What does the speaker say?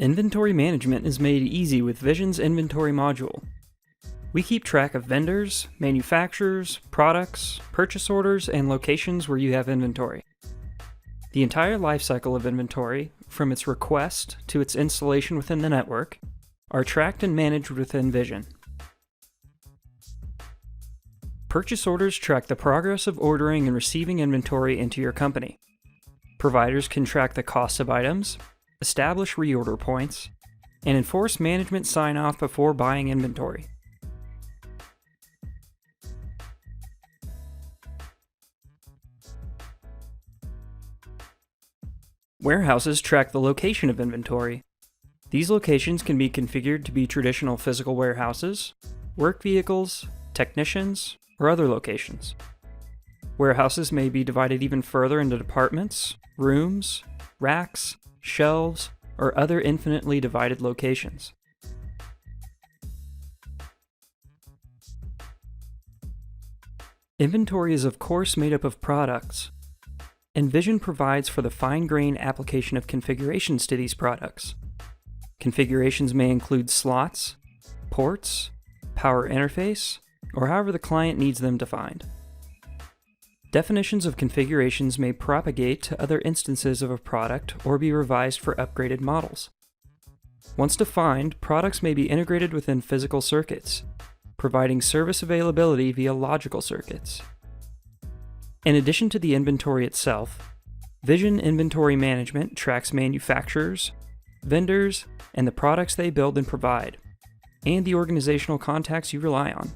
Inventory management is made easy with Vision's inventory module. We keep track of vendors, manufacturers, products, purchase orders, and locations where you have inventory. The entire lifecycle of inventory, from its request to its installation within the network, are tracked and managed within Vision. Purchase orders track the progress of ordering and receiving inventory into your company. Providers can track the cost of items, establish reorder points, and enforce management sign-off before buying inventory. Warehouses track the location of inventory. These locations can be configured to be traditional physical warehouses, work vehicles, technicians, or other locations. Warehouses may be divided even further into departments, rooms, racks, shelves, or other infinitely divided locations. Inventory is of course made up of products, and Vision provides for the fine-grained application of configurations to these products. Configurations may include slots, ports, power interface, or however the client needs them defined. Definitions of configurations may propagate to other instances of a product or be revised for upgraded models. Once defined, products may be integrated within physical circuits, providing service availability via logical circuits. In addition to the inventory itself, Vision Inventory Management tracks manufacturers, vendors, and the products they build and provide, and the organizational contacts you rely on.